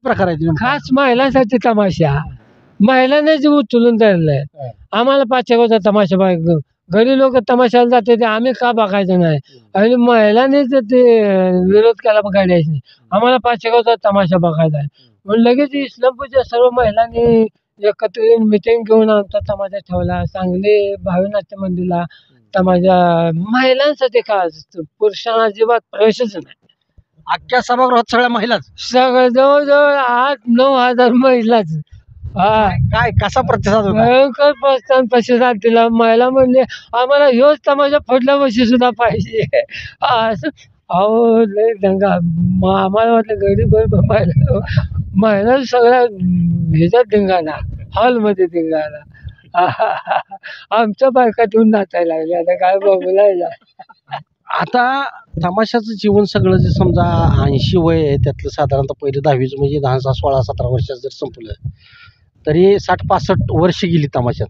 प्रकार आहे नेमका? खास महिलांसाठी तमाशा. महिलांना जे उचलून धरलंय. आम्हाला पाचगावचा तमाशा पाहिजे. घरी लोक तमाशाला जाते ते आम्ही का बघायचं नाही. आणि महिलांनी जर ते विरोध केला गाड्याशी, आम्हाला पाचगावचा तमाशा बघायचा आहे म्हणून लगेच इस्लामपूरच्या सर्व महिलांनी एकत्र येऊन मिटिंग घेऊन आमचा तमाशा ठेवला. सांगली भावी नाट्य मंदिरला तमाशा महिलांसाठी खास, पुरुषांना अजिबात प्रवेशच नाही. अख्ख्या सभागृहात सगळ्या महिलाच? सगळं जवळजवळ 8-9 हजार महिलाच. हा, काय कसा प्रतिसाद होता? भयंकर प्रतिसाद दिला. महिला म्हणले आम्हाला ह्योच तमाशा पुढल्या वर्षी सुद्धा पाहिजे. असं अहो लय दंगा. आम्हाला वाटलं गरीब महिला सगळ्या ह्याच्यात धिंगाणा, हॉलमध्ये धिंगाणा. आमच्या बायका ठेवून नाचायला लागल्या. आता काय बोलायला. आता तमाशाचं जीवन सगळं जे समजा 80 वय आहे त्यातलं साधारणतः पहिलं 10वीचं म्हणजे 16-17 वर्षाचं जर संपलं तरी 60-65 वर्ष गेली तमाशात.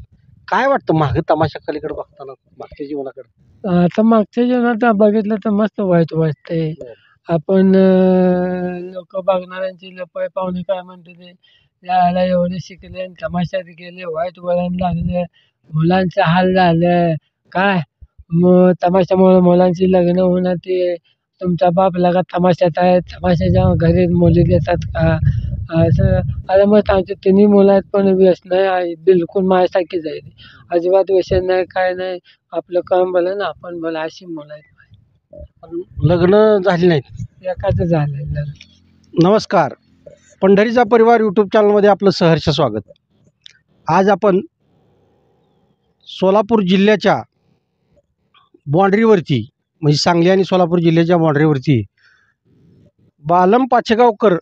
काय वाटतं मागं तमाशा कलीकडे बघताना मागच्या जीवनाकडे? आता मागच्या जीवनात बघितलं तर मस्त वाईट वाटतंय. आपण लोक बघणाऱ्यांची लपय पाहुणे काय म्हणते ते, यायला एवढे शिकले आणि तमाशात गेले, वाईट वळण लागलं, मुलांचं हाल झालं. काय मग तमाशामुळे मुलांची लग्न होणं, ते तुमचा बाप लगा तमाशात आहे, तमाशाच्या घरी मुली देतात का असं. आता मग आमचे तिन्ही मुलं आहेत पण व्यसन आहे बिलकुल माझ्यासारखीच आहे. अजिबात व्यसन नाही काय नाही. आपलं काम भलं ना आपण भलं अशी मुलं आहेत. पण लग्न झाली नाहीत? एकाच झालंय लग्न. नमस्कार, पंढरीचा परिवार यूट्यूब चॅनलमध्ये आपलं सहर्ष स्वागत. आज आपण सोलापूर जिल्ह्याच्या बाँड्रीवरती म्हणजे सांगली आणि सोलापूर जिल्ह्याच्या बाँड्रीवरती बालम पाचेगावकर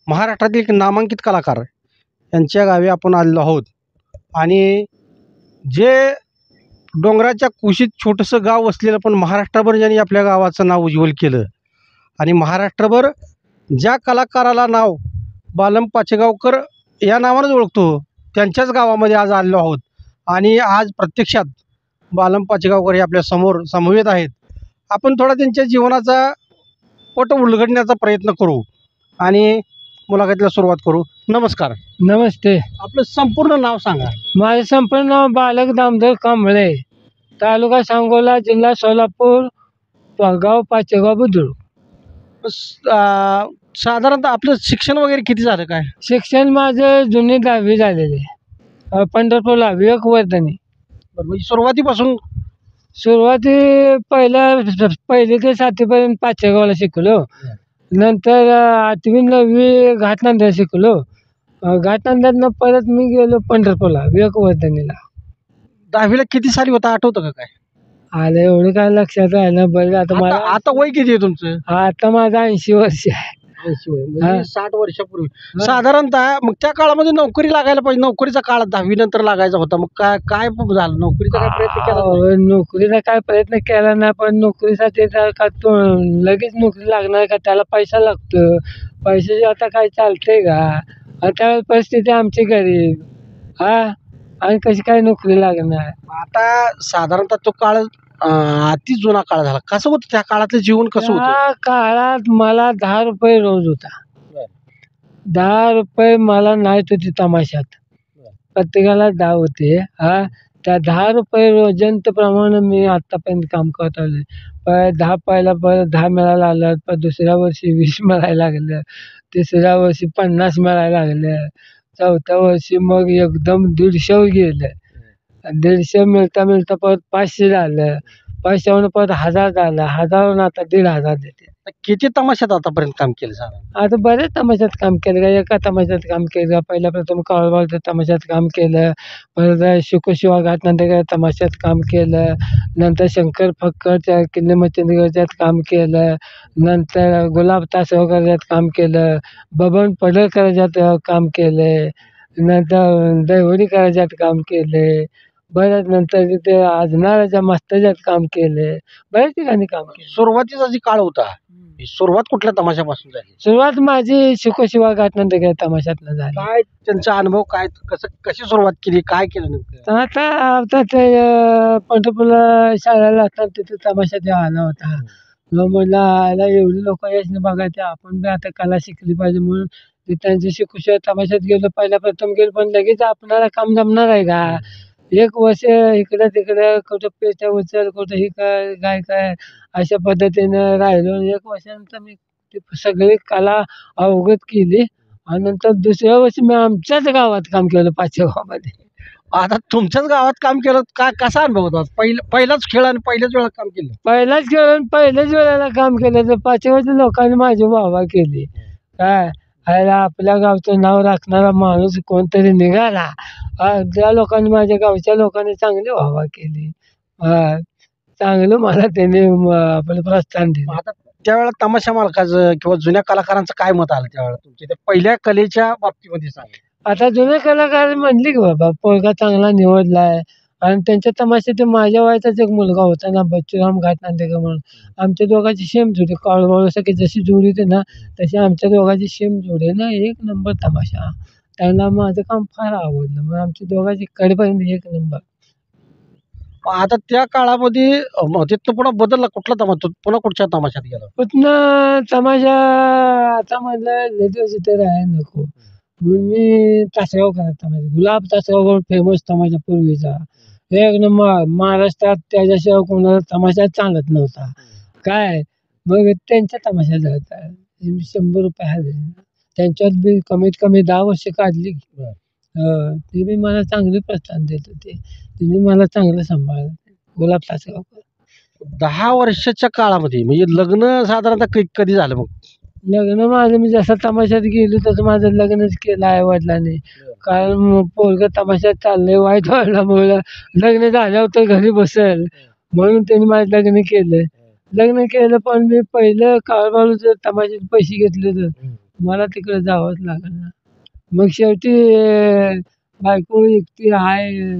महाराष्ट्रातील एक नामांकित कलाकार यांच्या गावी आपण आलेलो आहोत. आणि जे डोंगराच्या कुशीत छोटंसं गाव वसलेलं पण महाराष्ट्रभर ज्यांनी आपल्या गावाचं नाव उज्ज्वल केलं आणि महाराष्ट्रभर ज्या कलाकाराला नाव बालम पाचेगावकर या नावानंच ओळखतो त्यांच्याच गावामध्ये आज आलेलो आहोत. आणि आज प्रत्यक्षात बालम पाचेगावकर हे आपल्या समोर समवेत आहेत. आपण थोडा त्यांच्या जीवनाचा पट उलगडण्याचा प्रयत्न करू आणि मुलाखतीला सुरुवात करू. नमस्कार. नमस्ते. आपलं संपूर्ण नाव सांगा. माझं संपूर्ण नाव बालक दामोदर कांबळे, तालुका सांगोला, जिल्हा सोलापूर, गाव पाचेगाव बुद्रुक. साधारणतः आपलं शिक्षण वगैरे किती झालं काय? शिक्षण माझं जुनी 10वी झालेले, पंढरपूरला विवेकवर्धनी. बरं, म्हणजे सुरुवातीपासून? सुरुवाती पहिली ते 7वीपर्यंत पाचेगावला शिकलो. नंतर 8वी-9वी घाटनांदर शिकलो. घाटनांदरनं परत मी गेलो पंढरपूरला विवेकवर्धनीला. 10वीला किती साली होता आठवतं का काय? आलं एवढं काय लक्षात आहे ना. बरं आता मला आता वय किती आहे तुमचं? आता माझं 80 वर्ष आहे. 80 वय म्हणजे 60 वर्षापूर्वी साधारणतः. मग त्या काळामध्ये नोकरी लागायला पाहिजे. नोकरीचा काळ 10वी नंतर लागायचा होता. मग काय काय झालं? नोकरीचा काय प्रयत्न केला? नोकरीचा काय प्रयत्न केला नाही. पण नोकरीसाठी का तो लगेच नोकरी लागणार का? त्याला पैसा लागतो. पैशाची आता काय चालतंय का? आता परिस्थिती आमची गरीब. आणि कशी काय नोकरी लागणार? आता साधारणतः तो काळ अति जुना काळ झाला. कसं होतं त्या काळातलं जीवन? कसं होतं त्या काळात? मला 10 रुपये रोज होता. 10 रुपये मला नाहीत होती तमाशात. प्रत्येकाला 10 होते. त्या 10 रुपये रोजंतप्रमाणे मी आत्तापर्यंत काम करत आलो. पहिला परत 10 मिळायला लागलं. पण दुसऱ्या वर्षी 20 मिळायला लागलं. तिसऱ्या वर्षी 50 मिळायला लागलं. चौथ्या वर्षी मग एकदम 150 गेलं. 150 मिळता मिळता परत 500 झालं. 500वरून परत 1000 झालं. 1000वरून आता 1500 देते. किती तमाशात आतापर्यंत काम केलं साधारण? आता बरेच तमाशात काम केलं का? एका तमाशात काम केलं का? पहिला प्रथम काळूबागच्या तमाशात काम केलं. परत शिकोशिवा घाटनांदरच्या तमाशात काम केलं. नंतर शंकर फक्करच्या किल्ले मच्छिंद्रगडच्यात काम केलं. नंतर गुलाब तासगावकरच्यात काम केलं. बबन पडळकरच्यात काम केलं. नंतर दैवडीकरच्यात काम केले. बऱ्याच नंतर तिथे आजनाळाच्या मास्तरच्यात काम केले. बऱ्याच ठिकाणी काम केलं. सुरुवातीचा जी काळ होता, सुरुवात कुठल्या तमाशापासून झाली? सुरुवात माझी शिकोशिवा घाटनांदरच्या तमाशातनं झाली. काय त्यांचा अनुभव काय? कशी सुरुवात केली? काय केलं नेमकं? आता ते पंढरपूरला शाळेला असताना तिथे तमाशा जेव्हा आला होता, मग म्हणलं आला एवढी लोक यायची बघायचे, आपण बी आता कला शिकली पाहिजे म्हणून ते त्यांच्या शिकूशिवाय तमाशात गेलो पहिल्या प्रथम गेलो पण लगेच आपणाला काम जमणार आहे का? एक वर्ष इकडं तिकडं कुठं पेट्या उचल कुठं ही कर काय काय अशा पद्धतीनं राहिलो आणि 1 वर्षानंतर मी ती सगळी कला अवगत केली आणि नंतर दुसऱ्या वर्षी मी आमच्याच गावात काम केलं पाचेगावमध्ये. आता तुमच्याच गावात काम केलं कसा अनुभव होता? पहिलाच खेळ आणि पहिल्याच वेळा काम केलं. पहिलाच खेळ आणि पहिल्याच वेळेला काम केलं तर पाचेगावच्या लोकांनी माझी वाहवा केली. काय ह्याला आपल्या गावचं नाव राखणारा माणूस कोणतरी निघाला. त्या लोकांनी माझ्या गावच्या लोकांनी चांगली वाहवा केली. चांगलं मला त्याने आपलं प्रोत्साहन दिलं. आता त्यावेळेला तमाशा मालकाचं किंवा जुन्या कलाकारांचं काय मत आलं त्यावेळेला तुमच्या त्या पहिल्या कलेच्या बाबतीमध्ये सांगा? आता जुने कलाकार म्हणले की बाबा पोरगा चांगला निवडलाय आणि त्यांच्या तमाशात ते माझ्या वयाचाच एक मुलगा होता ना बच्चूराम घाटनांदेकर म्हणून. आमच्या दोघांची सेम जोडी काळूबाळूसारखी जशी जोडी होती ना तशी आमच्या दोघांची सेम जोडी आहे ना. 1 नंबर तमाशा. त्यांना माझं काम फार आवडलं. मग आमच्या दोघांची कडेपर्यंत 1 नंबर. आता त्या काळामध्ये तिथनं पुन्हा बदलला कुठला तमाशा? पुन्हा कुठच्या तमाशात गेला? पुन्हा तमाशा आता म्हणलं लय दिवस इथे राहायला नको. म्हणून मी तासगाव करत तमाशा गुलाब तासगाव फेमस तमाशा पूर्वीचा. 1 नंबर महाराष्ट्रात त्याच्याशिवाय कोणाला तमाशा चालत नव्हता. काय मग त्यांच्या तमाशात जायचा. मी 100 रुपये हजरी. त्यांच्यात बी कमीत कमी 10 वर्ष काढली. ते बी मला चांगले प्रोत्साहन देत होते. त्यांनी मला चांगलं सांभाळलं. गुलाब तासगावकर. 10 वर्षाच्या काळामध्ये म्हणजे लग्न साधारणतः कधी झालं मग? लग्न माझं मी जसं तमाशात गेलो तसं माझं लग्नच केलं आई-वडिलांनी. कारण पोरगं तमाशात चाललंय वाईट वाटल्यामुळं लग्न झाल्यावर तर घरी बसेल म्हणून त्यांनी माझं लग्न केलं. लग्न केलं पण मी पहिलं काळूबाळूचं तमाशाचे पैसे घेतले तर मला तिकडे जावंच लागलं ना. मग शेवटी बायको एकटी आहे.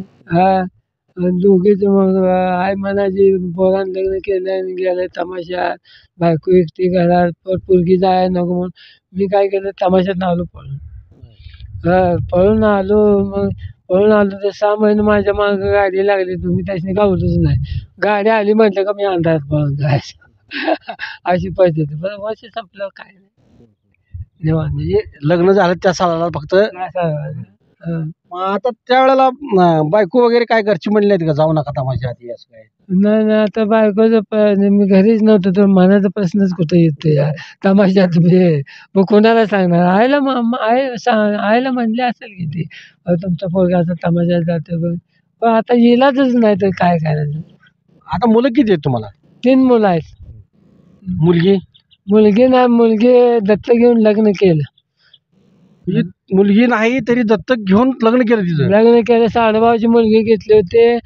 दोघीच मग आई म्हणायची पोरानं लग्न केलं आणि गेलं तमाशात. बायको एकटी घरात पोरगी जायला नको म्हणून मी काय केलं तमाशातनं आलो पळून. पळून आलो मग पळून आलो तर 6 महिने माझ्या मागं गाडी लागली तुम्ही त्याच्याने गावलोच नाही. गाडी आली म्हटलं का मी अंधारात पळून जायचं. अशी परिस्थिती. पण वर्ष संपल्यावर काय नाही. निवांत. म्हणजे लग्न झालं त्या सालाला फक्त. मग आता त्यावेळेला बायको वगैरे काय घरची म्हणली नाहीत का जाऊ नका तमाशात हे असं काय? नाही नाही आता बायकोचं मी घरीच नव्हतो तर मनाचा प्रश्नच कुठं येतो यार. तमाशात मग कोणाला सांगणार आईला आईला म्हणले असेल की ती तुमचा पोरगा असं तमाशात जातो बघ. पण आता इलाजच नाही तर काय करायचं. आता मुलं किती आहेत तुम्हाला? 3 मुलं आहेत. मुलगी? मुलगी नाही मुलगी दत्तक घेऊन लग्न केलं. म्हणजे मुलगी नाही तरी दत्तक घेऊन लग्न केलं तिचं? लग्न केलं. साडूभाऊची मुलगी घेतली होती.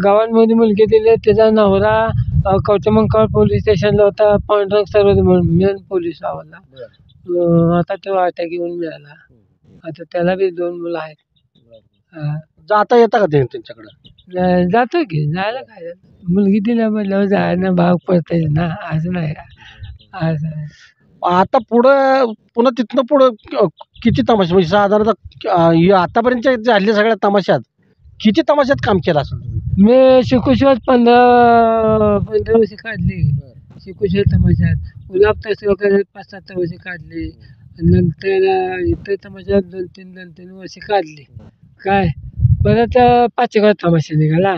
गावांमध्ये मुलगी दिली. त्याचा नवरा कवठेमंकाळ पोलीस स्टेशनला होता. पांडुरंग सरवदे म्हणून मेन पोलीस आवडला. आता तो अटॅक येऊन मिळाला. आता त्याला बी 2 मुलं आहेत. जाता येतं का त्यांच्याकडं? जातो की जायला काय मुलगी दिल्या म्हटल्यावर जायला भाग पडते ना असं नाही का असं. आता पुढं पुन्हा तिथनं पुढं किती तमाशे म्हणजे साधारणतः आतापर्यंतच्या झालेल्या सगळ्या तमाशात किती तमाशात काम केलं असेल तुम्ही? मी शिकूशिवाय 15 वर्ष काढली. शिकूशिवाय तमाशात गुलाब तासगावकर 5-7 वर्ष काढली. नंतर इतर तमाशात 2-3 वर्ष काढली. काय परत पाचेगाव तमाशा निघाला.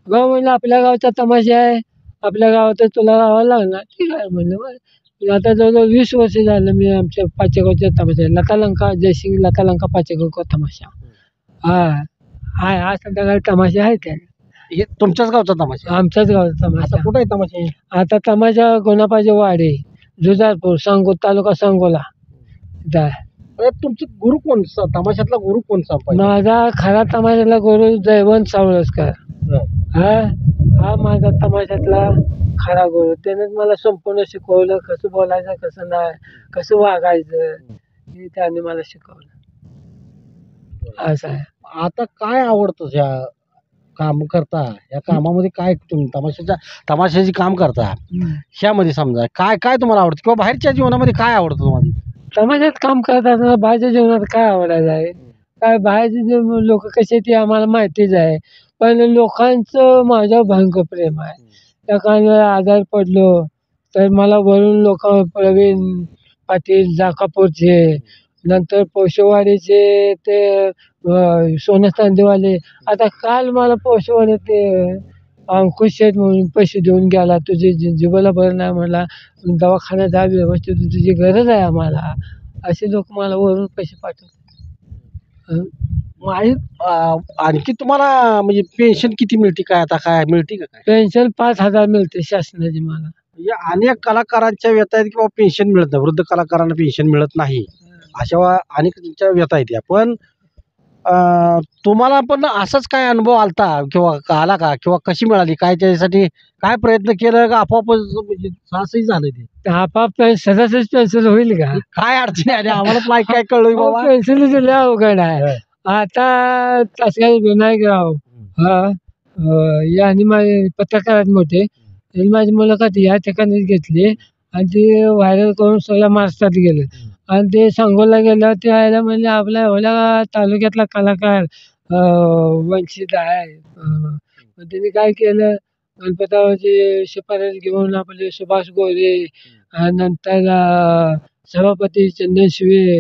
गाव म्हणलं आपल्या गावचा तमाशा आहे आपल्या गावात तुला राहावं लागणार. ठीक आहे म्हणलं. मग आता जवळजवळ 20 वर्ष झालं मी आमच्या पाचेगावच्या तमाशा लतालंका जयसिंग लतालंका पाचेगाव तमाशा. हा संध्याकाळी तमाशा आहे त्या. हे तुमच्याच गावचा तमाशा? आमच्याच गावचा तमाशा. आता कुठं आहे तमाशा? आता तमाशा गोनापाचे वाडे जुजारपूर तालुका सांगोला. तुमचे गुरु कोण? तमाशातला गुरु कोणचा? माझा खरा तमाशातला गुरु जयवंत सावळसकर. हा माझा तमाशातला खरा गुरु. त्यानेच मला संपूर्ण शिकवलं कसं बोलायचं कसं नाही कसं वागायचं हे त्याने मला शिकवलं. असं आहे. आता काय आवडतं ह्या काम करता? या कामामध्ये काय तुम्ही तमाशाची काम करता ह्यामध्ये समजा काय काय तुम्हाला आवडतं किंवा बाहेरच्या जीवनामध्ये काय आवडतं तुम्हाला? तमाशात काम करत असताना बाहेरच्या जीवनात काय आवडायचं आहे? काय बाहेरचे जे लोक कसे ते आम्हाला माहितीच आहे. पण लोकांचं माझ्यावर भयंकर प्रेम आहे. एखाद्या आजार पडलो तर मला वरून लोक प्रवीण पाटील जाकापूरचे नंतर पौशेवाडीचे ते सोनं चांदीवाले. आता काल मला पौशेवाडी ते अंकुश शेठ म्हणून पैसे देऊन गेला, तुझी जिभेला बरं नाही म्हणला, दवाखान्यात जा व्यवस्थित, तुझी गरज आहे आम्हाला. असे लोक मला वरून पैसे पाठवतात. आणि आणखी तुम्हाला म्हणजे पेन्शन किती मिळते काय आता काय मिळते का काय? पेन्शन 5,000 मिळते शासनाची मला. म्हणजे अनेक कलाकारांच्या व्यथा आहेत किंवा पेन्शन मिळत नाही, वृद्ध कलाकारांना पेन्शन मिळत नाही, अशा अनेकांच्या व्यथा आहेत. पण तुम्हाला पण असाच काय अनुभव आलता किंवा आला का, किंवा कशी मिळाली काय, त्याच्यासाठी काय प्रयत्न केलं का आपोआपच म्हणजे असंही झालं ते? आपाप सदाच पेन्शन होईल का? काय अडचणी आल्या आम्हाला पण काय कळलं बाबा? पेन्शन लय अवघड आहे. आता तसं विनायकराव यांनी माझे पत्रकार आहेत मोठे, त्यांनी माझी मुलाखत या ठिकाणीच घेतली आणि ती व्हायरल करून सगळ्या महाराष्ट्रात गेले. आणि ते सांगोला गेल्यावर ते यायला म्हणजे आपल्या एवढ्या तालुक्यातला कलाकार वंचित आहे. मग त्यांनी काय केलं, गणपताची शिफारस घेऊन आपले सुभाष गोरे, नंतर सभापती चंदन शिवे,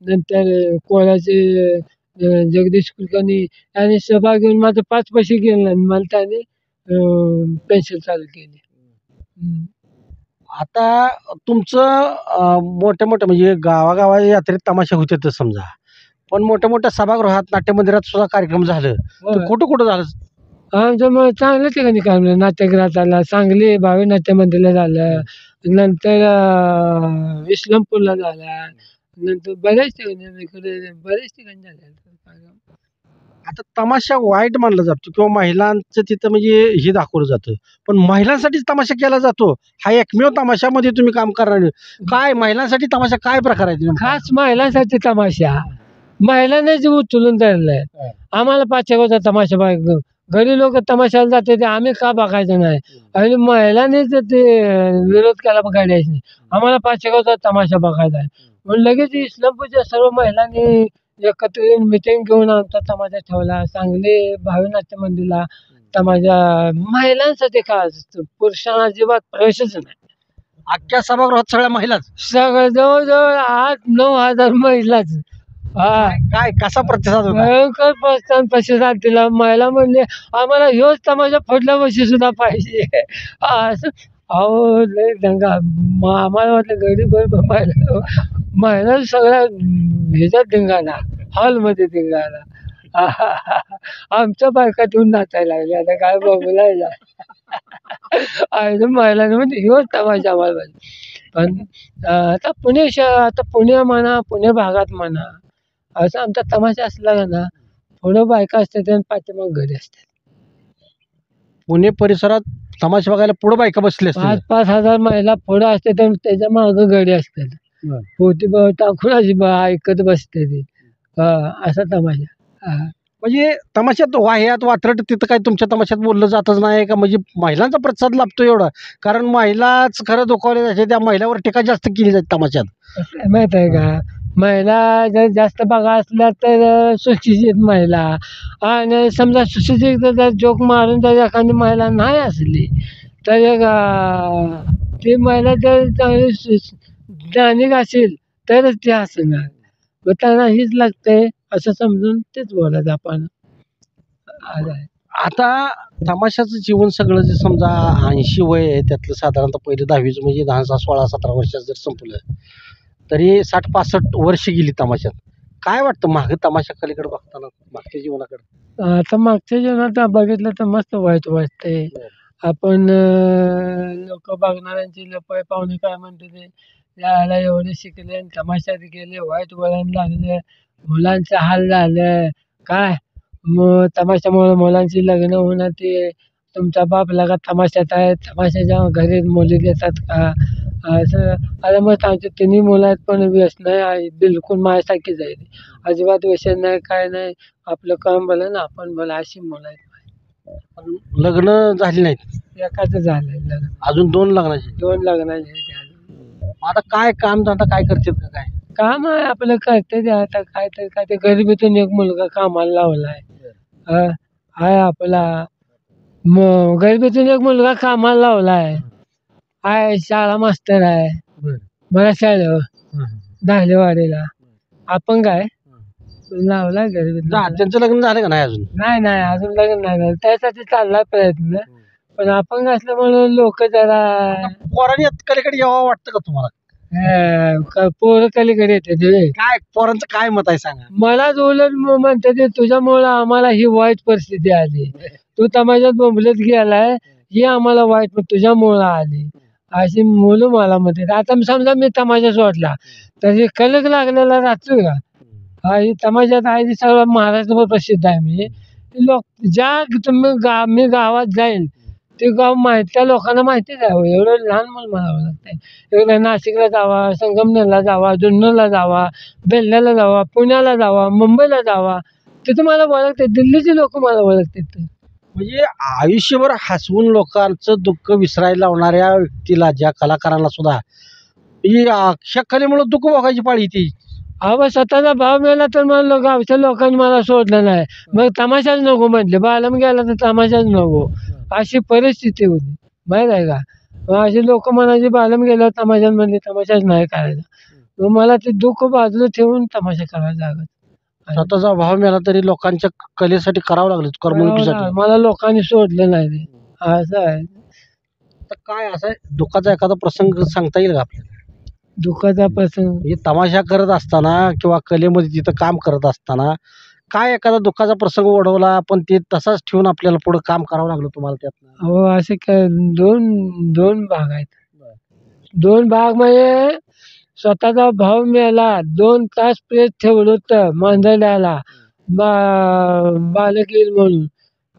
नंतर कोळाचे जगदीश कुलकर्णी यांनी सभा घेऊन माझं 5 पैसे केले आणि मला त्याने पेन्शन चालू केली. आता तुमचं मोठ्या मोठ्या म्हणजे गावागावाच्या यात्रेत तमाशा होते तर समजा, पण मोठ्या मोठ्या सभागृहात नाट्यमंदिरात सुद्धा कार्यक्रम झालं तर कुठं कुठं झालं? आमचं मग चांगल्या ठिकाणी काम झालं. नाट्यगृहात झालं, सांगली भावी नाट्य मंदिरला झालं, नंतर इस्लामपूरला झाला, नंतर बऱ्याच ठिकाणी इकडे बऱ्याच ठिकाणी झाले कार्यक्रम. आता तमाशा वाईट मानला जातो किंवा महिलांचं तिथं म्हणजे हे दाखवलं जातं, पण महिलांसाठीच तमाशा केला जातो, हा एकमेव तमाशामध्ये तुम्ही काम करणार काय? महिलांसाठी तमाशा काय प्रकार आहे नेमका? खास महिलांसाठी तमाशा, महिलांना जे उचलून धरलंय. आम्हाला पाचगावचा तमाशा बघ, घरी लोक तमाशाला जाते ते आम्ही का बघायचं नाही, आणि महिलांनीच ते विरोध केला बघायला नाही, आम्हाला पाचगावचा तमाशा बघायचा आहे म्हणून लगेच इस्लामपूरच्या सर्व महिलांनी एकत्र येऊन मिटिंग घेऊन आमचा तमाशा ठेवला. सांगली भावी नाट्य मंदिरला तमाशा महिलांसाठी का, पुरुषांना अजिबात प्रवेशच नाही. अख्ख्या सभागृहात सगळ्या महिलाच? सगळं जवळजवळ 8-9 हजार महिलाच. काय कसा प्रतिसाद होता? भयंकर प्रतिसाद दिला. महिला म्हणले आम्हाला ह्योच तमाशा पुढल्या वर्षी सुद्धा पाहिजे. असं अहो लय दंगा. आम्हाला वाटलं गरीब महिला, महिला सगळ्या ह्याच्यात धिंगाणा, हॉलमध्ये धिंगाणा. आमच्या बायका ठेवून नाचायला लागल्या. आता काय बोलायला आणि महिलांनी म्हणजे ह्योच तमाशा आम्हाला पाहिजे. पण आता आता पुणे म्हणा, पुणे भागात म्हणा, असं आमचा तमाशा असला ना, थोडं बायका असतात आणि पाठीमाग घरी असतात. पुणे परिसरात तमाशा बघायला पुढे बायका बसले असतील? 5-5 हजार महिला पुढं असतात आणि त्याच्या मागं घडी असतात. पोती टाकून अशी ऐकत बसते ती. असा तमाशा. म्हणजे तमाशात वाह्यात वात्रट तिथं काय तुमच्या तमाशात बोललं जातच नाही का? म्हणजे महिलांचा प्रतिसाद लाभतो एवढा, कारण महिलाच खरं दुखावले जाते, त्या महिलावर टीका जास्त केली जाते तमाशात. माहित आहे का, महिला जर जास्त बघा असल्या तर सुशिक्षित महिला, आणि समजा सुशिक्षित जर जोक मारून जर एखादी महिला नाही असली तर ती महिला जर चांगली ज्ञानिक असेल तरच ती असणार. मग त्यांना हीच लागते असं समजून तेच बोलायचं आपण. आता तमाशाचं जीवन सगळं जे समजा 80 वय आहे, त्यातलं साधारणतः पहिले 10वीचं म्हणजे 16-17 वर्षात जर संपलं तरी 60-65 वर्ष गेली तमाशात. काय वाटतं मागं तमाशाकडे बघताना, मागच्या जीवनाकडे? आता मागच्या जीवनात बघितलं तर मस्त वाईट वाटते. आपण लोक बघणाऱ्यांची लपय पाहुणे काय म्हणते ते, यायला एवढे शिकले आणि तमाशात गेले, वाईट वळण लागले, मुलांचे हाल झाले काय. मग तमाशामुळे मुलांची लग्न होणं, ते तुमचा बाप लगा तमाशात आहे, तमाशाच्या घरी मुली देतात का असं. अरे मग आमचे तिन्ही मुलं आहेत पण व्यसन आहे, बिलकुल माझ्यासारखी जाईल, अजिबात व्यसन नाही काय नाही, आपलं काम भलं ना आपण भलं, अशी मुलं आहेत. लग्न झाली नाहीत? एकाच झालंय लग्न, अजून 2 लग्नाचे? 2 लग्नाचे. आता काय काम धंदा काय करतात का काय? काम आहे आपलं करते ते. आता काय तर काय ते गरिबीतून एक मुलगा कामाला लावलाय. आहे आपला गरिबीतून एक मुलगा कामाला लावलाय. आहे शाळा मास्तर आहे. मला शाळेवर धालेवाडीला अपंग आहे, लावला गरीब त्यांचं लग्न झालं का नाही अजून? नाही नाही अजून लग्न नाही झालं, त्यासाठी चालला प्रयत्न. पण अपंग असल्यामुळे लोक जरा पोरांनी कलेकडे यावं वाटतं का तुम्हाला? पोरं कलीकडे येते ते. काय पोरांचं काय मत आहे सांगा? मलाच उलट म्हणते ते तुझ्यामुळं आम्हाला ही वाईट परिस्थिती आली, तू तमाशात बोंबलत गेलाय, ही आम्हाला वाईट तुझ्यामुळं आली, अशी मुलं मला म्हणते. आता समजा मी तमाशा सोडला तर हे कलक लागलेला राहतो का? हा ही तमाशात आहे, सगळं महाराष्ट्रभर प्रसिद्ध आहे. मी लोक ज्या तुम्ही मी गावात जाईन ते गाव त्या लोकांना माहितीच आहे. एवढं लहान मुलं म्हणावं लागतंय. एवढं नाशिकला जावा, संगमनेरला जावा, जुन्नरला जावा, बेल्ल्याला जावा, पुण्याला जावा, मुंबईला जावा, तिथं मला ओळखते. दिल्लीचे लोक मला ओळखतात. म्हणजे आयुष्यभर हसवून लोकांचं दुःख विसरायला लावणाऱ्या व्यक्तीला, ज्या कलाकारांना सुद्धा ही अक्षय कलेमुळे दुःख भोगायची पाळी ती. अहो स्वतःचा भाव मिळाला तर मला गावच्या लोकांनी मला सोडलं नाही, मग तमाशाच नको म्हटले. बालम गेला तर तमाशाच नको, अशी परिस्थिती होती माहीत आहे का. मग अशी लोक म्हणायची बालम गेल्यावर तमाशात म्हणले तमाशाच नाही करायचा. मग मला ते दुःख बाजूला ठेवून तमाशा करायला लागत. स्वतःचा भाव मिळाला तरी लोकांच्या कलेसाठी करावं लागलं, करमणुकीसाठी. मला लोकांनी सोडलं नाही ते, असं आहे. तर काय असं दुःखाचा एखादा प्रसंग सांगता येईल का आपल्याला? दुःखाचा प्रसंग हे तमाशा करत असताना किंवा कलेमध्ये तिथं काम करत असताना काय एखादा दुःखाचा प्रसंग ओढवला पण ते तसाच ठेवून आपल्याला पुढे काम करावं लागलं तुम्हाला त्यात? हो असे काय दोन भाग आहेत. दोन भाग म्हणजे स्वतःचा भाव मिळाला, 2 तास प्रेस ठेवलं होतं मांजरड्याला बालक येईल म्हणून.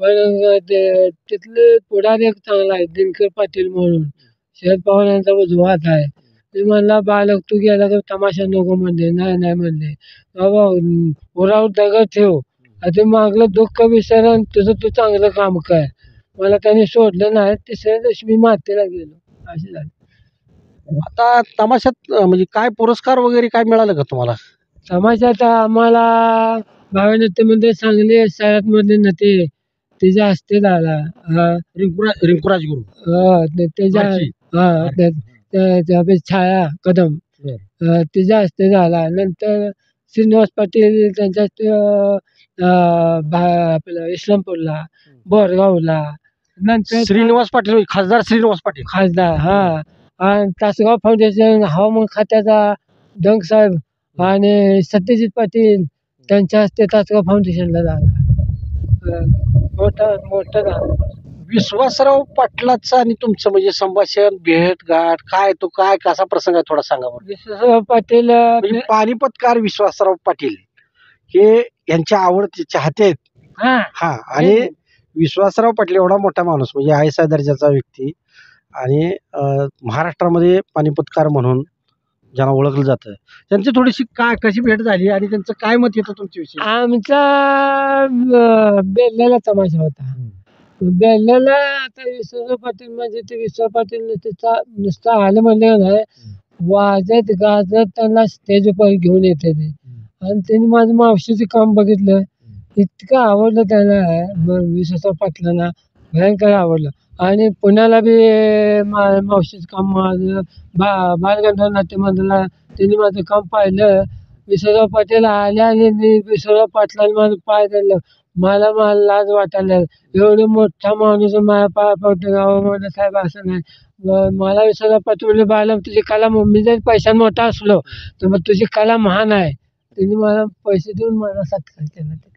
पण तिथले पुढारी एक चांगला आहे दिनकर पाटील म्हणून, शरद पवार यांचा उजवा हात आहे. मी म्हणला बालक तू गेला तर तमाशा नको म्हणले. नाही नाही म्हणले, बाबा उरावर दगड ठेव, आता मागलं दुःख विसर आणि तुझं तू चांगलं काम कर. मला त्यांनी सोडलं नाही. तिसऱ्या दिवशी मी मातेला गेलो, असे झाले. आता तमाशात म्हणजे काय पुरस्कार वगैरे काय मिळालं का तुम्हाला? तमाशात आम्हाला भावी नृत्यमध्ये सांगली शहरातमधले नते त्याच्या हस्ते झाला. रिंकू राजगुरू त्याच्या छाया कदम तिच्या हस्ते झाला. नंतर श्रीनिवास पाटील त्यांच्या आपलं इस्लामपूरला, बोरगावला. नंतर श्रीनिवास पाटील, खासदार श्रीनिवास पाटील खासदार, हा. आणि तासगाव फाउंडेशन हवामान खात्याचा डंग साहेब आणि सत्यजित पाटील त्यांच्या हस्ते तासगाव फाउंडेशनला झाला. मोठं झालं. विश्वासराव पाटलाचं आणि तुमचं म्हणजे संभाषण, भेट गाठ काय, तो काय कसा प्रसंग आहे थोडा सांगा बरं. विश्वासराव पाटील म्हणजे पानिपतकार विश्वासराव पाटील हे यांच्या आवडते चाहते आहेत. हा आणि विश्वासराव पाटील एवढा मोठा माणूस म्हणजे आयसा दर्जाचा व्यक्ती आणि महाराष्ट्रामध्ये पानिपतकार म्हणून ज्यांना ओळखलं जातं, त्यांची थोडीशी काय कशी भेट झाली आणि त्यांचं काय मत येतं तुमच्याविषयी? आमचा बेल्ल्याला तमाशा होता. बेल्ल्याला आता विश्वासराव पाटील म्हणजे ते विश्वास पाटील नुसतं आलं म्हणलं नाही, वाजत गाजत त्यांना स्टेजवर घेऊन येते ते. आणि त्यांनी माझं मावशीचं काम बघितलं, इतकं आवडलं त्याला. मग विश्वासराव पाटलांना भयंकर आवडलं. आणि पुण्याला बी मावशीचं काम माझं बालगंधर्व नाट्य मंडळाला त्यांनी माझं काम पाहिलं. विश्वासराव पाटील आले आणि विश्वासराव पाटलांनी माझं पाय धरलं. मला लाज वाटायला, एवढं मोठा माणूस माझ्या पाया पडतो गावामध्ये साहेब असं नाही. मला विश्वासराव पाटील म्हणजे बाळा तुझी कला, मी जर पैशात मोठा असलो तर मग तुझी कला महान आहे. त्यांनी मला पैसे देऊन मला सत्कार केला तिथे.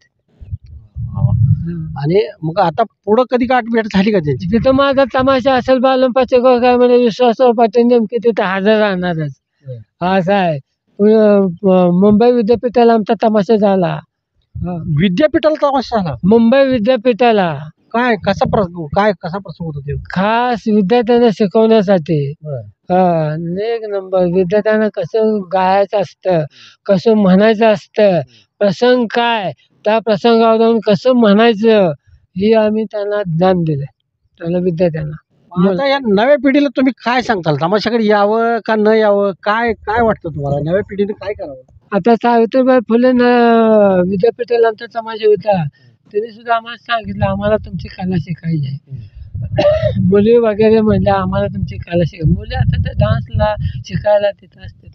आणि मग आता पुढं कधी गाठ भेट झाली का त्यांची? तिथं माझा तमाशा असेल बालम पाचेगाव काय म्हणजे विश्वासराव पाटील नेमके तिथे हजर राहणारच, असं आहे. मुंबई विद्यापीठाला आमचा तमाशा झाला. विद्यापीठाला तमाशा झाला? मुंबई विद्यापीठाला. काय कसा प्रसंग होता ते? खास विद्यार्थ्यांना शिकवण्यासाठी. एक नंबर. विद्यार्थ्यांना कसं गायचं असतं, कसं म्हणायचं असतं, प्रसंग काय, त्या प्रसंगावर जाऊन कसं म्हणायचं हे आम्ही त्यांना ज्ञान दिलं त्याला विद्यार्थ्यांना. आता या नव्या पिढीला तुम्ही काय सांगताल? तमाशाकडे यावं का न यावं, काय काय वाटतं तुम्हाला? नव्या पिढीने काय करावं? आता सावित्रीबाई फुले विद्यापीठाला आमचा तमाशा होता, त्यांनी सुद्धा आम्हाला सांगितलं आम्हाला तुमची कला शिकायची आहे. मुली वगैरे म्हणल्या आम्हाला तुमची कला शिकाय. मुली आता त्या डान्सला शिकायला तिथं असतात.